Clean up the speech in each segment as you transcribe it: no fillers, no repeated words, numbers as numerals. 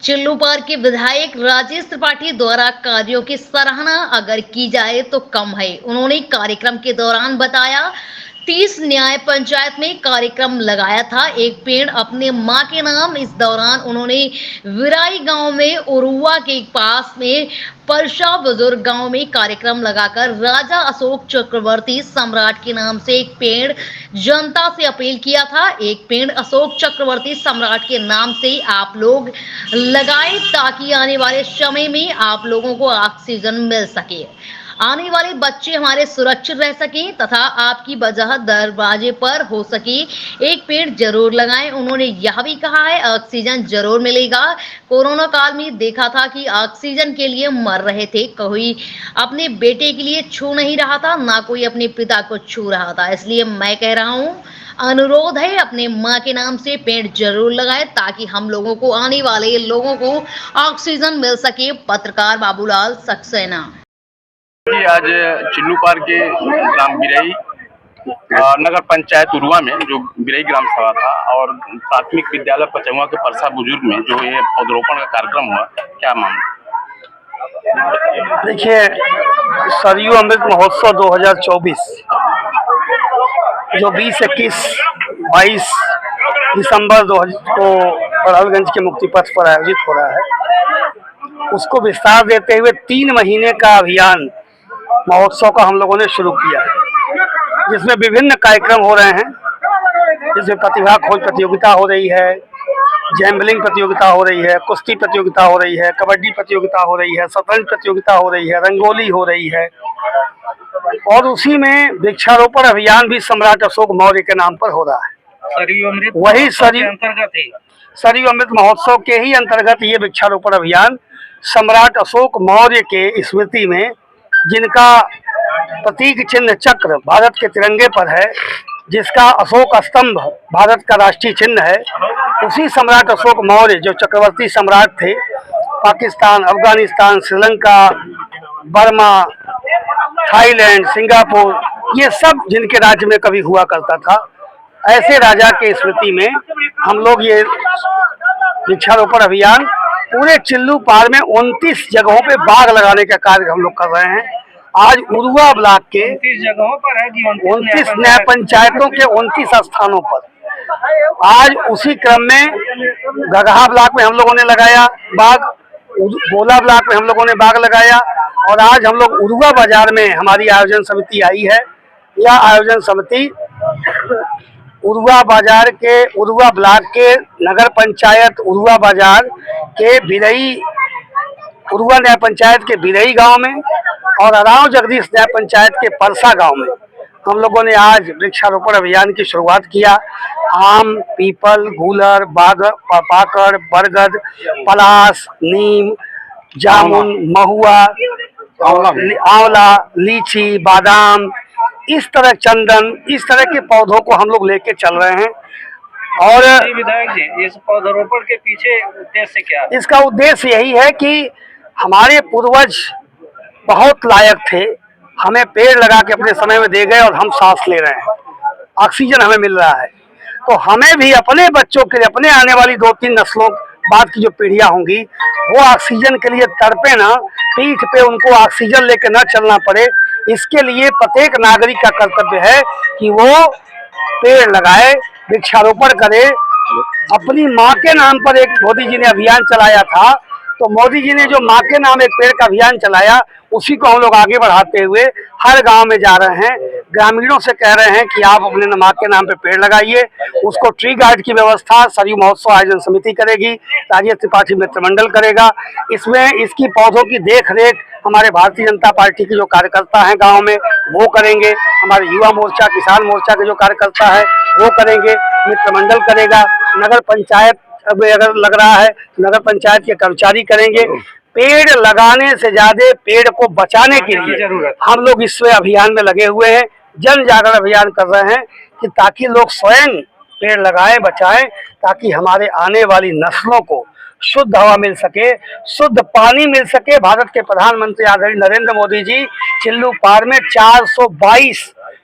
चिल्लूपार के विधायक राजेश त्रिपाठी द्वारा कार्यों की सराहना अगर की जाए तो कम है। उन्होंने कार्यक्रम के दौरान बताया 30 न्याय पंचायत में कार्यक्रम लगाया था, एक पेड़ अपने मां के नाम। इस दौरान उन्होंने विराई गांव में उरुआ के पास में परशा बुजुर्ग गांव में कार्यक्रम लगाकर राजा अशोक चक्रवर्ती सम्राट के नाम से एक पेड़ जनता से अपील किया था। एक पेड़ अशोक चक्रवर्ती सम्राट के नाम से आप लोग लगाएं ताकि आने वाले समय में आप लोगों को ऑक्सीजन मिल सके, आने वाले बच्चे हमारे सुरक्षित रह सकें तथा आपकी वजह दरवाजे पर हो सके। एक पेड़ जरूर लगाएं। उन्होंने यह भी कहा है ऑक्सीजन जरूर मिलेगा। कोरोना काल में देखा था कि ऑक्सीजन के लिए मर रहे थे, कोई अपने बेटे के लिए छू नहीं रहा था, ना कोई अपने पिता को छू रहा था। इसलिए मैं कह रहा हूँ, अनुरोध है अपने माँ के नाम से पेड़ जरूर लगाएं ताकि हम लोगों को, आने वाले लोगों को ऑक्सीजन मिल सके। पत्रकार बाबूलाल सक्सेना जी, आज चिल्लूपार के ग्राम बिरई नगर पंचायत उरुआ में जो बिरई ग्राम सभा था और प्राथमिक विद्यालय पचौवा के परसा बुजुर्ग में जो ये पौधरोपण का कार्यक्रम हुआ, क्या मामला? देखिए, सरयू अमृत महोत्सव 2024 जो 20, 21, 22 दिसंबर को बड़हलगंज के मुक्ति पथ पर आयोजित हो रहा है, उसको विस्तार देते हुए 3 महीने का अभियान महोत्सव का हम लोगों ने शुरू किया है, जिसमें विभिन्न कार्यक्रम हो रहे हैं। जिसमें प्रतिभा खोज प्रतियोगिता हो रही है, जैम्बलिंग प्रतियोगिता हो रही है, कुश्ती प्रतियोगिता हो रही है, कबड्डी प्रतियोगिता हो रही है, शतरंज प्रतियोगिता हो रही है, रंगोली हो रही है, और उसी में वृक्षारोपण अभियान भी सम्राट अशोक मौर्य के नाम पर हो रहा है। वही सरयू अमृत महोत्सव के ही अंतर्गत ये वृक्षारोपण अभियान सम्राट अशोक मौर्य के स्मृति में, जिनका प्रतीक चिन्ह चक्र भारत के तिरंगे पर है, जिसका अशोक स्तंभ भारत का राष्ट्रीय चिन्ह है, उसी सम्राट अशोक मौर्य जो चक्रवर्ती सम्राट थे, Pakistan, Afghanistan, Sri Lanka, Burma, Thailand, Singapore, ये सब जिनके राज्य में कभी हुआ करता था, ऐसे राजा के स्मृति में हम लोग ये वृक्षारोपण अभियान पूरे चिल्लूपार में 29 जगहों पे बाग लगाने का कार्य हम लोग कर रहे हैं। आज उरुआ ब्लॉक के 29 जगहों पर है, 29 न्याय पंचायतों के 29 स्थानों पर आज उसी क्रम में गगहा ब्लॉक में हम लोगों ने लगाया बाग, गोला ब्लॉक में हम लोगों ने बाग लगाया, और आज हम लोग उरुआ बाजार में हमारी आयोजन समिति आई है। यह आयोजन समिति उरुआ बाजार के, उरुआ ब्लॉक के नगर पंचायत उरुआ बाजार के बिरई, उरुआ न्याय पंचायत के बिरई गांव में और अराव जगदीश न्याय पंचायत के परसा गांव में हम लोगों ने आज वृक्षारोपण अभियान की शुरुआत किया। आम, पीपल, गूलर, बाग, पाकड़, बरगद, पलास, नीम, जामुन, महुआ, आंवला, लीची, बादाम, इस तरह चंदन, इस तरह के पौधों को हम लोग लेके चल रहे हैं। और विधायक जी, इस पौधरोपण के पीछे उद्देश्य क्या है? इसका उद्देश्य यही है कि हमारे पूर्वज बहुत लायक थे, हमें पेड़ लगा के अपने समय में दे गए और हम सांस ले रहे हैं, ऑक्सीजन हमें मिल रहा है, तो हमें भी अपने बच्चों के लिए, अपने आने वाली 2-3 नस्लों बाद की जो पीढ़ियां होंगी, वो ऑक्सीजन के लिए तड़पे ना, पीठ पे उनको ऑक्सीजन लेके न चलना पड़े। इसके लिए प्रत्येक नागरिक का कर्तव्य है कि वो पेड़ लगाए, वृक्षारोपण करे। अपनी माँ के नाम पर एक मोदी जी ने अभियान चलाया था, तो मोदी जी ने जो माँ के नाम एक पेड़ का अभियान चलाया, उसी को हम लोग आगे बढ़ाते हुए हर गांव में जा रहे हैं। ग्रामीणों से कह रहे हैं कि आप अपने माँ के नाम पे पेड़ लगाइए। उसको ट्री गार्ड की व्यवस्था सरयू महोत्सव आयोजन समिति करेगी, राजेश त्रिपाठी मित्र मंडल करेगा। इसमें इसकी पौधों की देख रेख हमारे भारतीय जनता पार्टी के जो कार्यकर्ता हैं गाँव में वो करेंगे, हमारे युवा मोर्चा, किसान मोर्चा के जो कार्यकर्ता है वो करेंगे, मित्र मंडल करेगा, नगर पंचायत अगर लग रहा है तो नगर पंचायत के कर्मचारी करेंगे। पेड़ लगाने से ज्यादा पेड़ को बचाने के लिए हम लोग इस अभियान में लगे हुए हैं, जन जागरण अभियान कर रहे हैं कि ताकि लोग स्वयं पेड़ लगाएं, बचाएं, ताकि हमारे आने वाली नस्लों को शुद्ध हवा मिल सके, शुद्ध पानी मिल सके। भारत के प्रधानमंत्री आदरणीय नरेंद्र मोदी जी चिल्लूपार में 422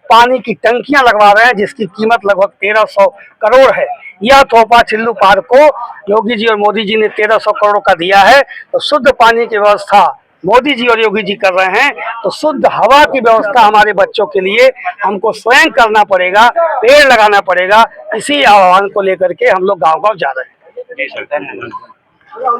पानी की टंकियां लगवा रहे हैं, जिसकी कीमत लगभग 1300 करोड़ है। यह तोहफा चिल्लू पार्क को योगी जी और मोदी जी ने 1300 करोड़ का दिया है। तो शुद्ध पानी की व्यवस्था मोदी जी और योगी जी कर रहे हैं, तो शुद्ध हवा की व्यवस्था हमारे बच्चों के लिए हमको स्वयं करना पड़ेगा, पेड़ लगाना पड़ेगा। इसी आह्वान को लेकर के हम लोग गांव-गांव जा रहे हैं। जी सर, धन्यवाद।